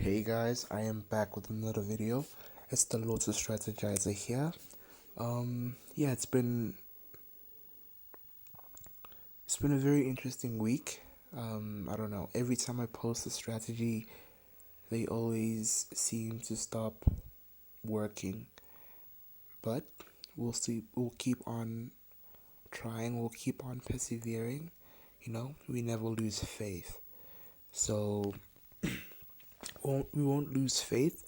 Hey guys, I am back with another video. It's the Lotto Strategizer here. Yeah, it's been a very interesting week. I don't know. Every time I post a strategy, they always seem to stop working. But we'll see. We'll keep on trying. We'll keep on persevering. We never lose faith. So we won't lose faith.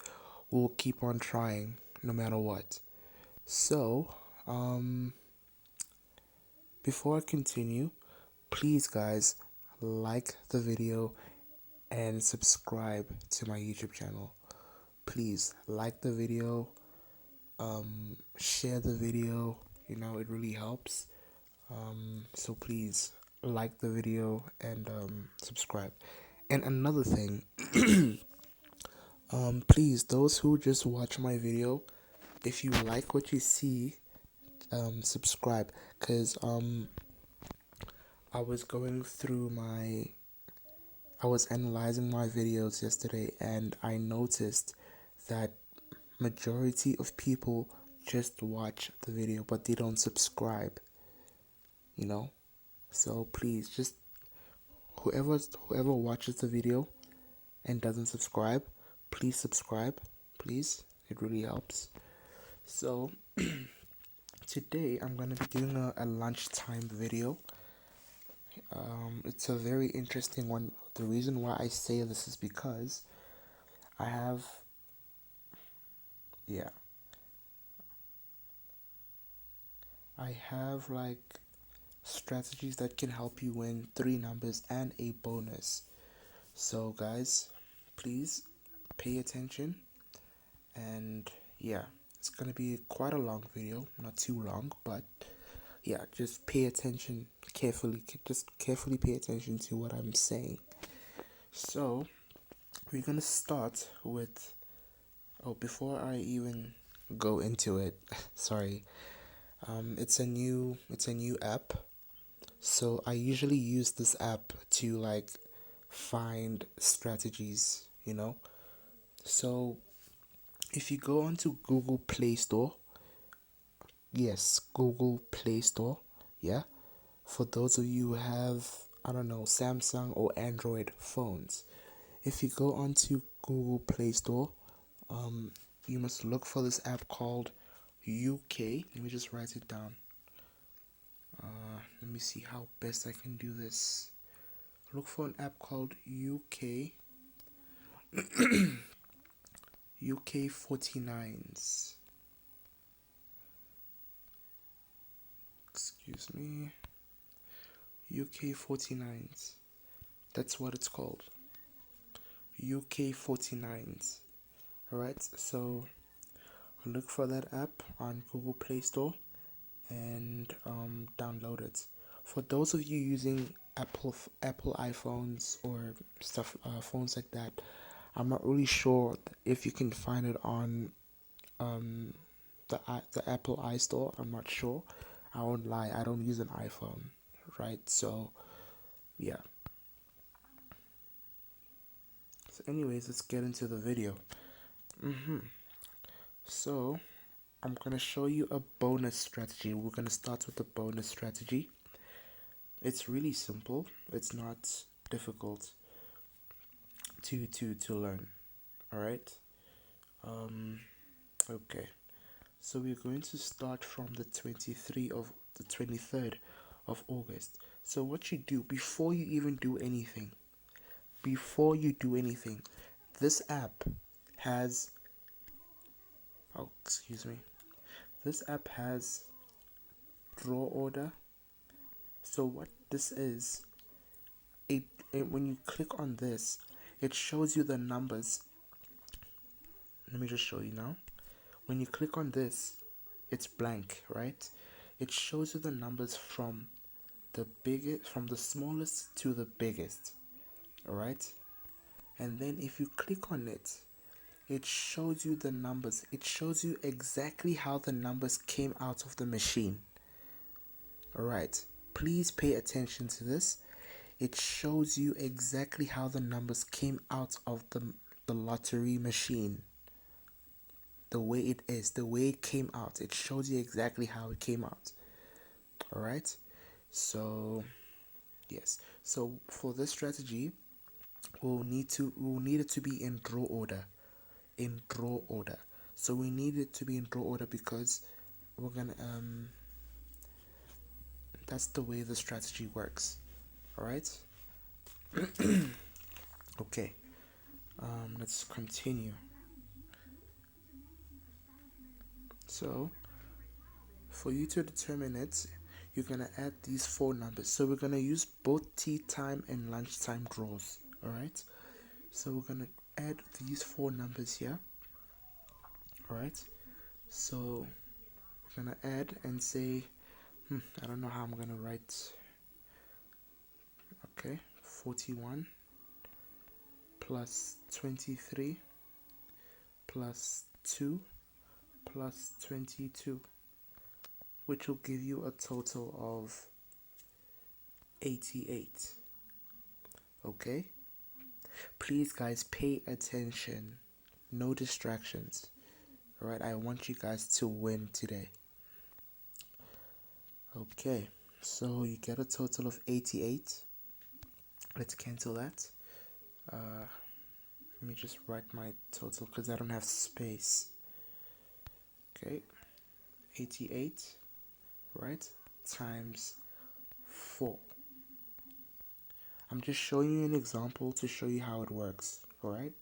We'll keep on trying no matter what. So, before I continue, please guys like the video and subscribe to my YouTube channel. Please like the video, share the video, it really helps. So please like the video and subscribe. And another thing, please, those who just watch my video, if you like what you see, subscribe, because I was going through I was analyzing my videos yesterday and I noticed that majority of people just watch the video but they don't subscribe, you know? So please, just whoever watches the video and doesn't subscribe, please subscribe, please. It really helps. So today I'm going to be doing a lunchtime video. It's a very interesting one. The reason why I say this is because I have, yeah, I have like strategies that can help you win 3 numbers and a bonus. So, guys, please pay attention. And yeah, it's gonna be quite a long video, not too long, but yeah, just pay attention carefully. Just carefully pay attention to what I'm saying. So, we're gonna start with. Oh, before I even go into it, sorry. It's a new app. So I usually use this app to like find strategies. So if you go onto Google Play Store, yes, Google Play Store, yeah. For those of you who have, I don't know, Samsung or Android phones, if you go onto Google Play Store, you must look for this app called UK. Let me just write it down. Let me see how best I can do this. Look for an app called UK 49s. Excuse me. UK 49s. That's what it's called. UK 49s. Alright, so look for that app on Google Play Store and download it. For those of you using Apple iPhones or stuff, phones like that, I'm not really sure if you can find it on the Apple iStore. I'm not sure. I won't lie. I don't use an iPhone, right? So yeah. So anyways, let's get into the video. So I'm gonna show you a bonus strategy. We're gonna start with the bonus strategy. It's really simple. It's not difficult to learn. All right. Okay. So we're going to start from the 23rd of August. So what you do before you even do anything, this app has, oh, excuse me. This app has draw order. So what this is, when you click on this, it shows you the numbers. Let me just show you now. When you click on this, it's blank, right? It shows you the numbers from the smallest to the biggest. All right? And then if you click on it, it shows you the numbers. It shows you exactly how the numbers came out of the machine. All right? Please pay attention to this. It shows you exactly how the numbers came out of the lottery machine, the way it is, the way it came out. It shows you exactly how it came out. All right. So yes. So for this strategy, we'll need it to be in draw order. In draw order. So we need it to be in draw order because we're gonna that's the way the strategy works. All right. Okay. Let's continue. So for you to determine it, you're gonna add these four numbers. So we're gonna use both tea time and lunchtime draws. All right. So we're gonna add these four numbers here. All right. So we're gonna add and say, I don't know how I'm gonna write. Okay, 41 plus 23 plus 2 plus 22, which will give you a total of 88. Okay, please guys pay attention, no distractions. All right, I want you guys to win today. Okay, so you get a total of 88. Let's cancel that. Let me just write my total because I don't have space. Okay, 88, right, times 4. I'm just showing you an example to show you how it works. All right,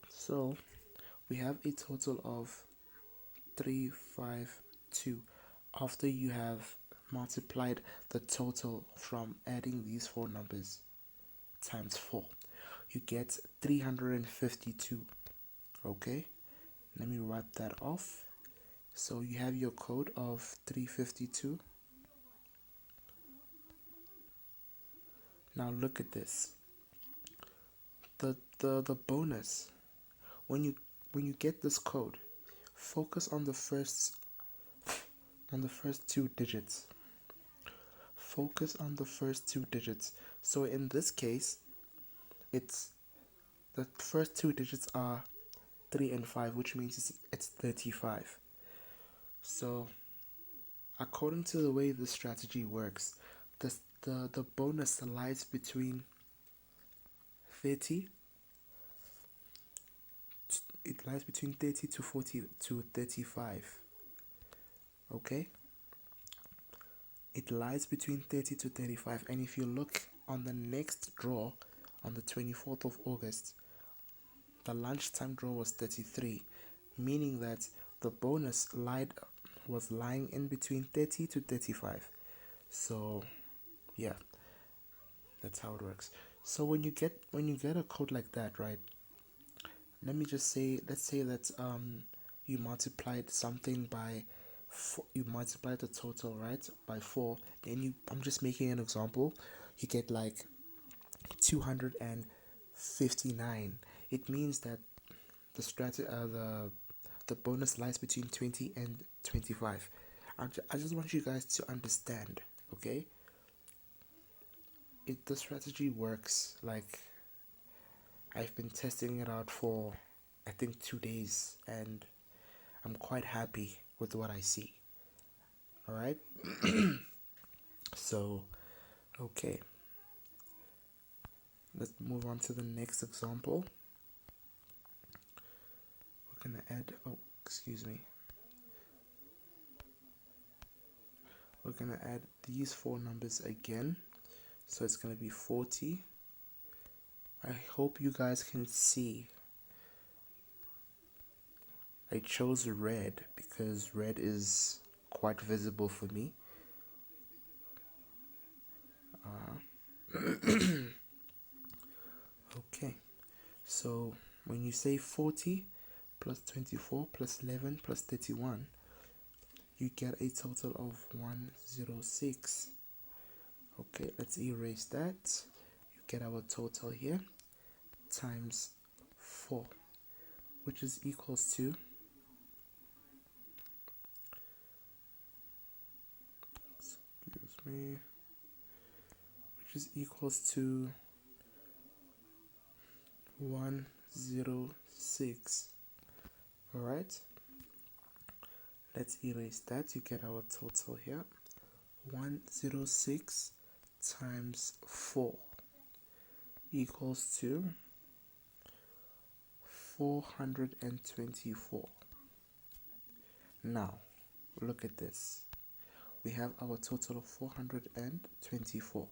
so we have a total of 352 after you have multiplied the total from adding these four numbers times 4. You get 352. Okay, let me wipe that off. So you have your code of 352. Now look at this. The bonus, when you get this code, focus on the first two digits. Focus on the first two digits. So in this case, it's the first two digits are 3 and 5, which means it's 35. So according to the way this strategy works, the bonus lies between 30 it lies between 30 to 40 to 35. Okay, it lies between 30 to 35. And if you look on the next draw, on the 24th of August, the lunchtime draw was 33, meaning that the bonus was lying in between 30 to 35. So yeah, that's how it works. So when you get a code like that, right, let's say that you multiplied something by you multiply the total, right, by 4. Then I'm just making an example, you get like 259. It means that the bonus lies between 20 and 25. I just want you guys to understand. Okay, the strategy works. Like, I've been testing it out for I think 2 days, and I'm quite happy with what I see. All right. So okay, let's move on to the next example. We're gonna add we're gonna add these four numbers again. So it's gonna be 40. I hope you guys can see. I chose red because red is quite visible for me. Okay, so when you say 40 plus 24 plus 11 plus 31, you get a total of 106. Okay, let's erase that. You get our total here times 4, which is equals to which is equals to 1 106. Alright, let's erase that. You get our total here. 106 times 4 equals to 424. Now, look at this. We have our total of 424.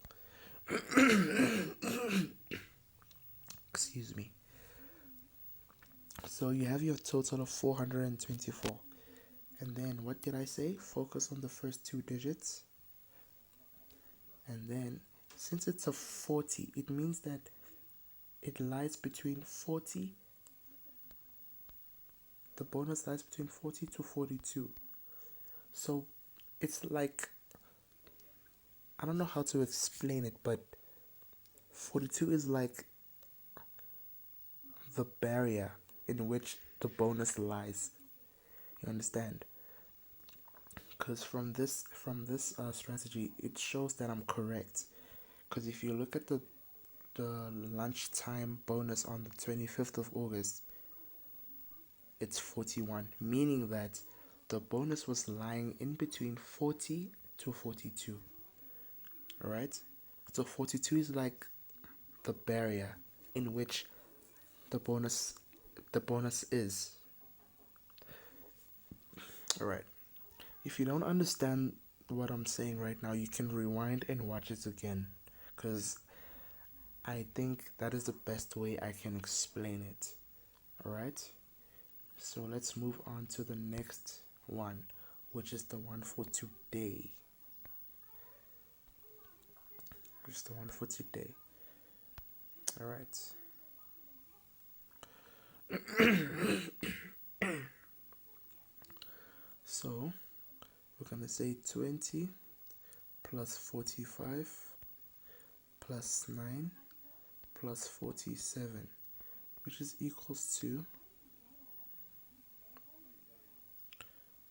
Excuse me. So you have your total of 424. And then what did I say? Focus on the first two digits. And then since it's a 40, it means that it lies between 40. The bonus lies between 40 to 42. So it's like, I don't know how to explain it, but 42 is like the barrier in which the bonus lies. You understand? Because from this strategy, it shows that I'm correct. Because if you look at the lunchtime bonus on the 25th of August, it's 41, meaning that the bonus was lying in between 40 to 42. Alright? So 42 is like the barrier in which the bonus is. Alright. If you don't understand what I'm saying right now, you can rewind and watch it again, because I think that is the best way I can explain it. Alright? So let's move on to the next one, which is the one for today. Alright. So we're going to say 20 plus 45 plus 9 plus 47, which is equals to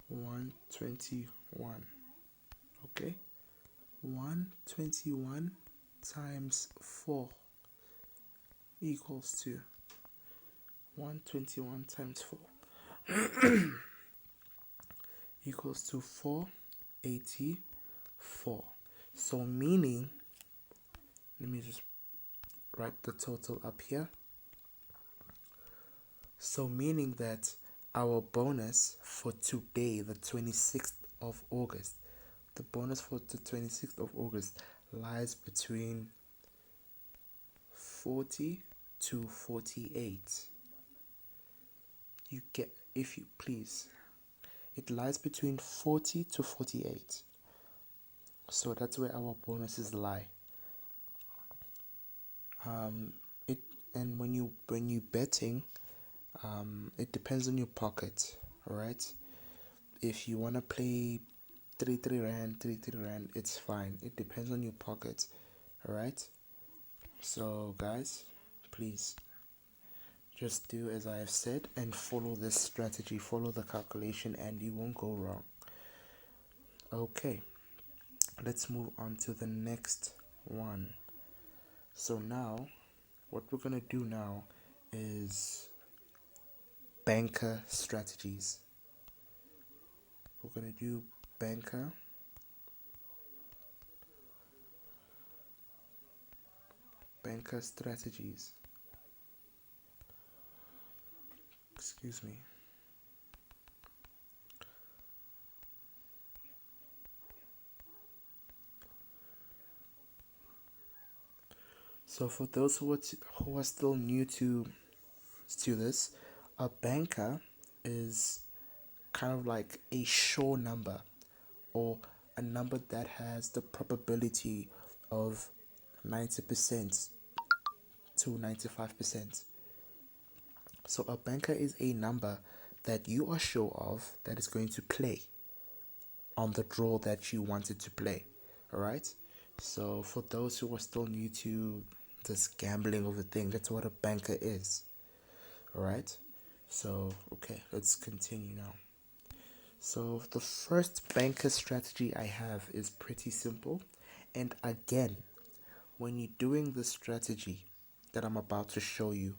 121. Okay, 121 times 4 equals to 121 times 4 equals to 484. So meaning, let me just write the total up here. So meaning that our bonus for today, the 26th of August, the bonus for the 26th of August lies between 40 to 48. You get, if you please, it lies between 40 to 48. So that's where our bonuses lie. It and when you betting, it depends on your pocket. All right. If you wanna play 3 rand, it's fine. It depends on your pocket. All right. So guys, please just do as I have said and follow this strategy, follow the calculation, and you won't go wrong. Okay, let's move on to the next one. So now, what we're gonna do now is banker strategies. We're gonna do banker strategies. Excuse me. So for those who are still new to this, a banker is kind of like a sure number, or a number that has the probability of 90% to 95%. So a banker is a number that you are sure of that is going to play on the draw that you wanted to play. Alright? So for those who are still new to this gambling of a thing, that's what a banker is. Alright? So, okay, let's continue now. So the first banker strategy I have is pretty simple. And again, when you're doing the strategy that I'm about to show you,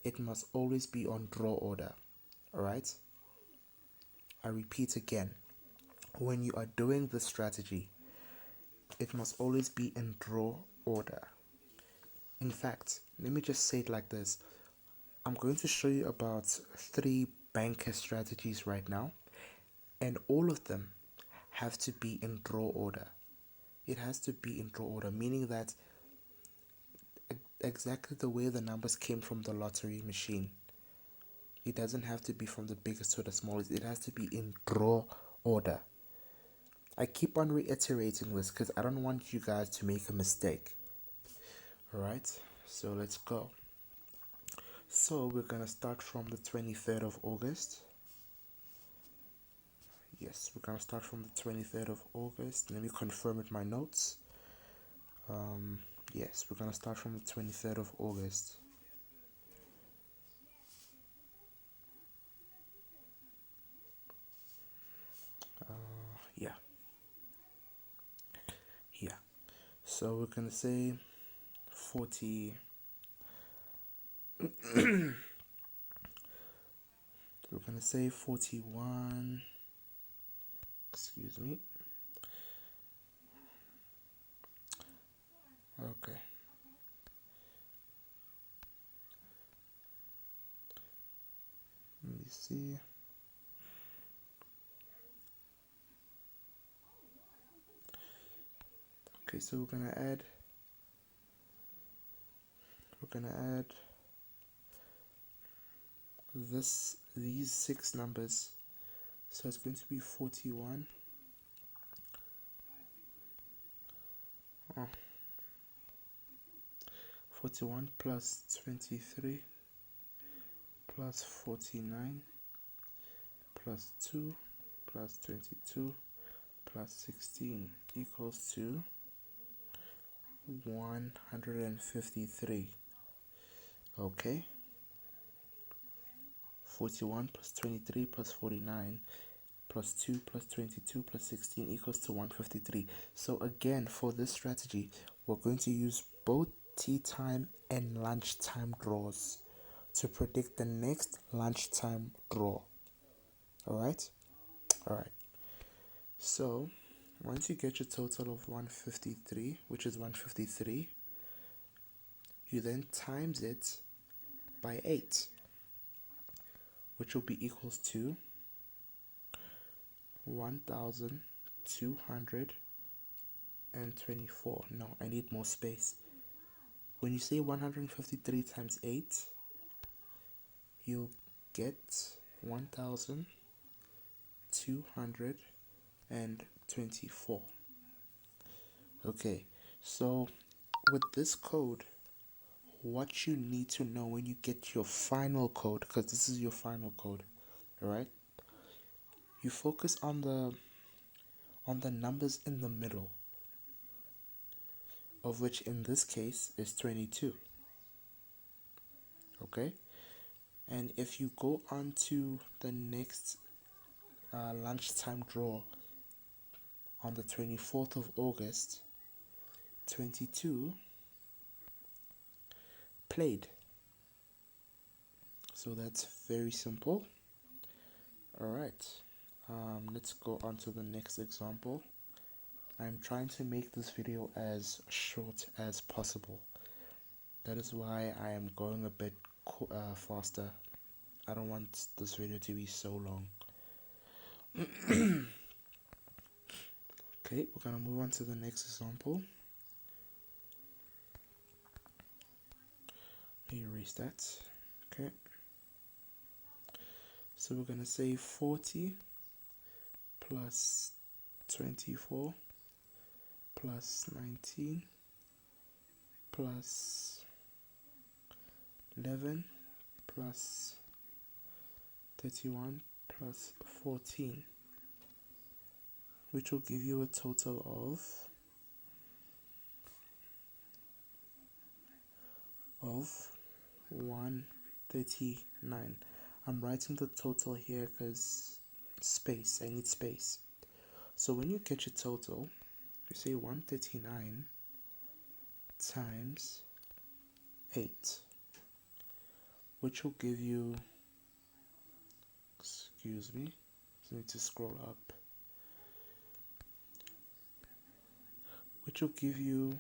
it must always be on draw order. Alright? I repeat again. When you are doing this strategy, it must always be in draw order. In fact, let me just say it like this. I'm going to show you about 3 banker strategies right now, and all of them have to be in draw order. It has to be in draw order, meaning that exactly the way the numbers came from the lottery machine. It doesn't have to be from the biggest to the smallest. It has to be in draw order. I keep on reiterating this because I don't want you guys to make a mistake. Alright, so let's go. So we're going to start from the 23rd of August. Yes, we're going to start from the 23rd of August. Let me confirm with my notes. Yes, we're going to start from the 23rd of August. Yeah. So we're going to say 40. We're going to say 41. Excuse me. Okay. Let me see. Okay, so we're gonna add these 6 numbers. So it's going to be 41. 41 plus 23 plus 49 plus 2 plus 22 plus 16 equals to 153. Okay, 41 plus 23 plus 49 plus 2 plus 22 plus 16 equals to 153. So again, for this strategy, we're going to use both tea time and lunchtime draws to predict the next lunchtime draw. Alright? Alright. So once you get your total of 153, which is 153, you then times it by 8, which will be equals to 1224. No, I need more space. When you say 153 times 8, you'll get 1224. Okay, so with this code, what you need to know when you get your final code, because this is your final code, alright? You focus on the numbers in the middle, of which in this case is 22. Okay, and if you go on to the next lunchtime draw on the 24th of August, 22 played. So that's very simple. Alright, let's go on to the next example. I'm trying to make this video as short as possible. That is why I am going a bit faster. I don't want this video to be so long. Okay, we're gonna move on to the next example. Let me erase that. Okay. So we're gonna say 40 plus 24 plus 19 plus 11 plus 31 plus 14, which will give you a total of 139. I'm writing the total here because space, I need space. So when you get your total, you say 139 times 8, which will give you, excuse me, I need to scroll up, which will give you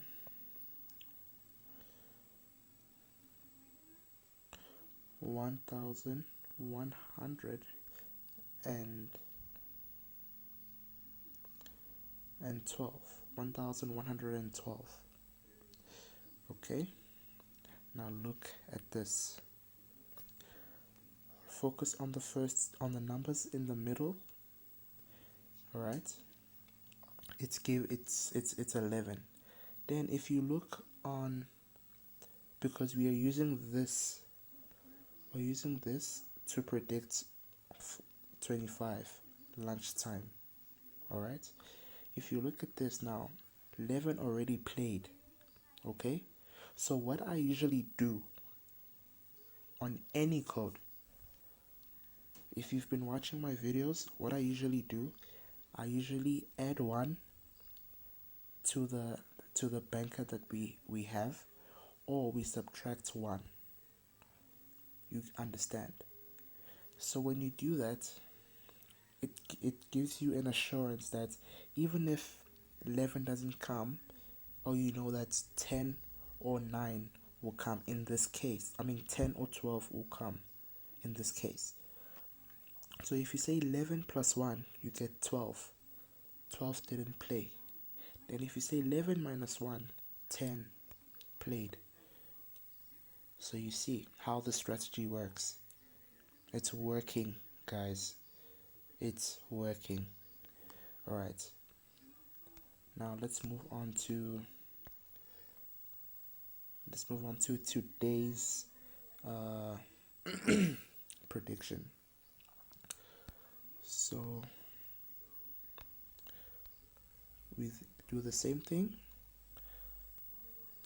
1,100 and 12, 1,112. Okay, now look at this. Focus on the numbers in the middle. All right, it's 11. Then if you look on, because we're using this to predict 25 lunchtime. All right, if you look at this now, 11 already played. Okay, so what I usually do on any code, if you've been watching my videos, what I usually do, I usually add 1 to the banker that we have, or we subtract 1. You understand? So when you do that, it gives you an assurance that even if 11 doesn't come, or you know that 10 or 9 will come in this case. I mean 10 or 12 will come in this case. So if you say 11 plus 1, you get 12. 12 didn't play. Then if you say 11 minus 1, 10 played. So you see how the strategy works. It's working, guys. It's working. Alright. Now let's move on to today's prediction. So we do the same thing.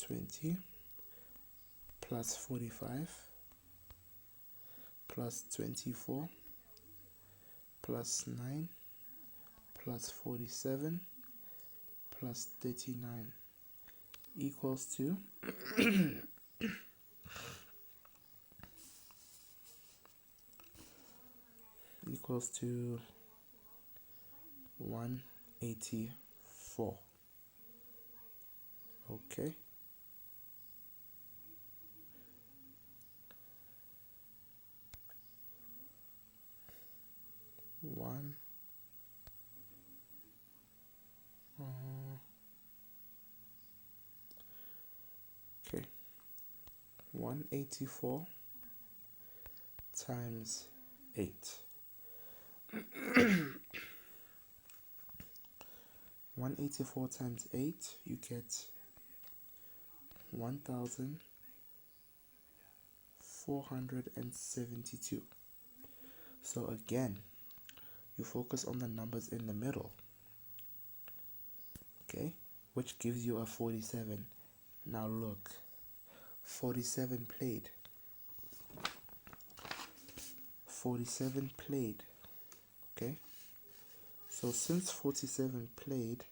20 plus 45 plus 24 plus 9 plus 47 plus 39 equals to equals to 184. Okay. Okay. 184 times 8. 184 times 8, you get 1,472. So again, you focus on the numbers in the middle, okay, which gives you a 47. Now look, 47 played. 47 played. Okay, so since 47 played,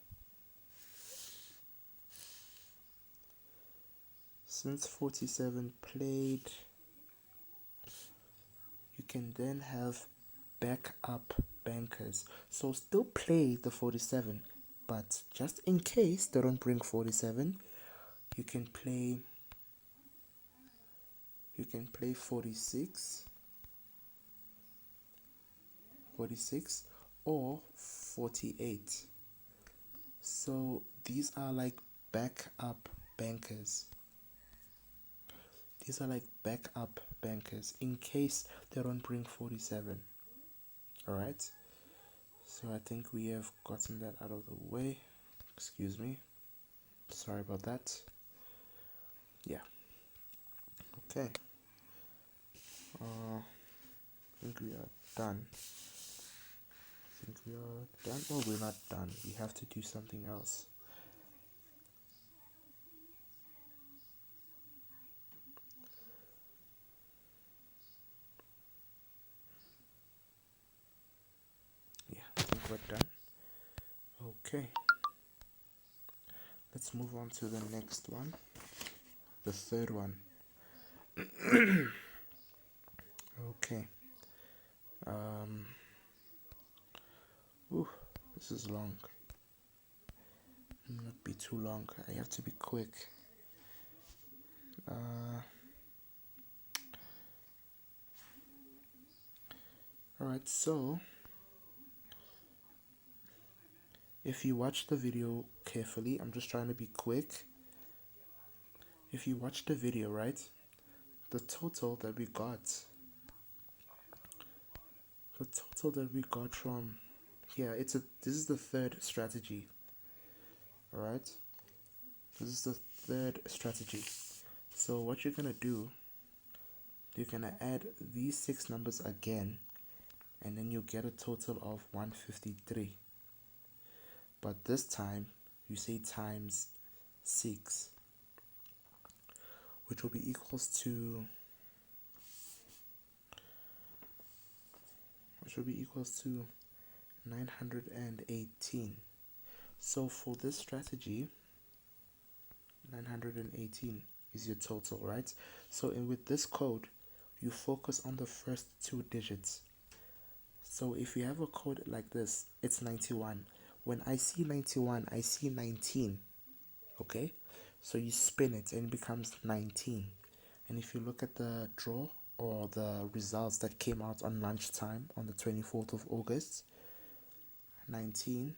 you can then have backup bankers. So still play the 47, but just in case they don't bring 47, you can play 46 or 48. So these are like backup bankers. In case they don't bring 47. Alright, so I think we have gotten that out of the way. Excuse me, sorry about that. Yeah, okay. I think we are done. Oh, we're not done. We have to do something else. Yeah, I think we're done. Okay. Let's move on to the next one. The third one. Okay. Ooh, this is long. Not be too long. I have to be quick. Alright, so if you watch the video carefully, I'm just trying to be quick. If you watch the video, right, the total that we got, from here, this is the third strategy. Alright, this is the third strategy. So what you're gonna do, you're gonna add these 6 numbers again, and then you get a total of 153. But this time you say times 6, which will be equals to 918. So for this strategy, 918 is your total, right? So with this code, you focus on the first 2 digits. So if you have a code like this, it's 91. When I see 91, I see 19. Okay? So you spin it and it becomes 19. And if you look at the draw or the results that came out on lunchtime on the 24th of August, 19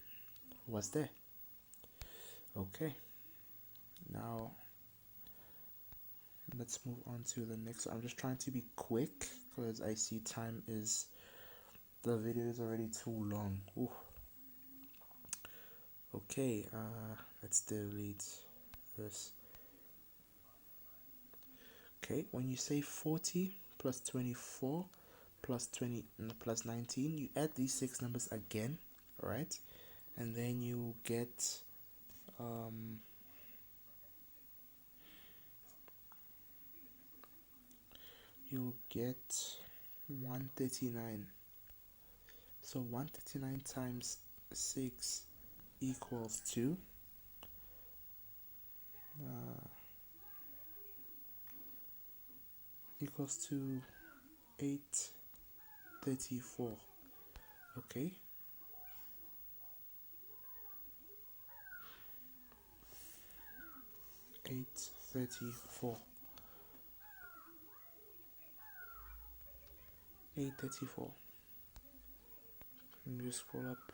was there. Okay. Now let's move on to the next. I'm just trying to be quick because I see the video is already too long. Ooh. Okay, let's delete this. Okay, when you say 40 plus 24 plus 20 plus 19, you add these 6 numbers again, right? And then you get 139. So 139 times 6 equals to 834. Okay, 834. 834. Let me just scroll up.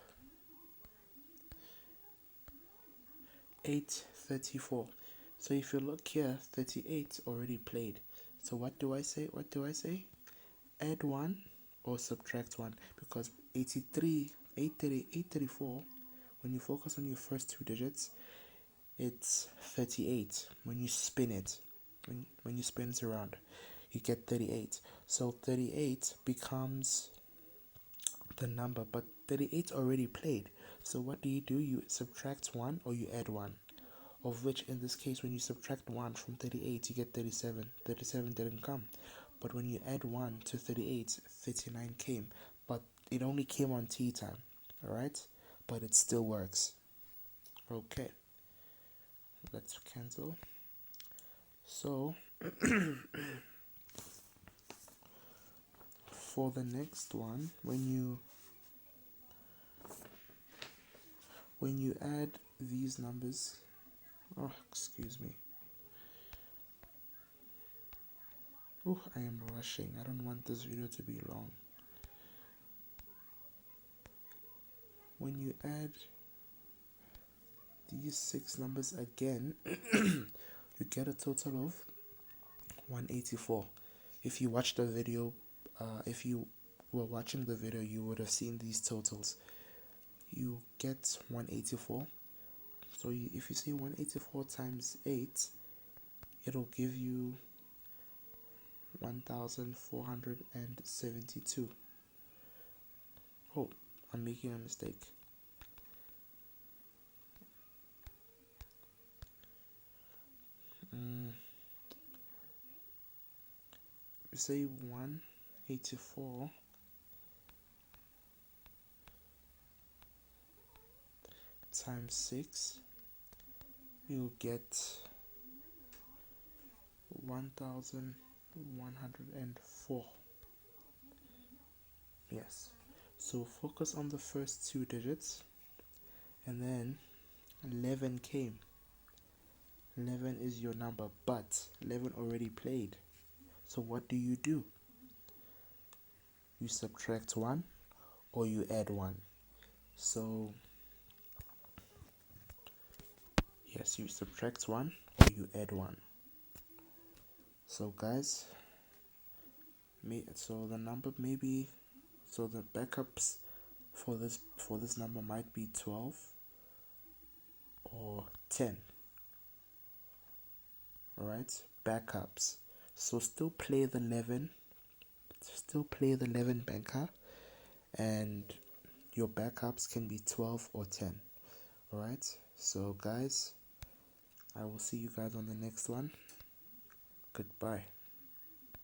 834. So if you look here, 38 already played. So what do I say? Add 1 or subtract 1, because 83, 830, 834, when you focus on your first 2 digits, it's 38. When you spin it, when you spin it around, you get 38. So 38 becomes the number, but 38 already played. So what do? You subtract 1 or you add 1, of which in this case, when you subtract 1 from 38, you get 37. 37 didn't come. But when you add 1 to 38, 39 came. But it only came on tea time. Alright? But it still works. Okay. Let's cancel. So, for the next one, when you add these numbers, oh, excuse me. Oh, I am rushing. I don't want this video to be long. When you add these 6 numbers again, you get a total of 184. If you watch the video, if you were watching the video, you would have seen these totals. You get 184. So if you say 184 times 8, it'll give you 1472. Oh, I'm making a mistake. You say 184 times 6, you'll get 1104. Yes. So focus on the first two digits, and then 11 came. 11 is your number, but 11 already played. So what do? You subtract 1 or you add 1. So yes, you subtract 1 or you add 1. So guys, so the number maybe, so the backups for this number might be 12 or 10. Alright, backups. So still play the 11, banker, and your backups can be 12 or 10. Alright, so guys, I will see you guys on the next one. Goodbye.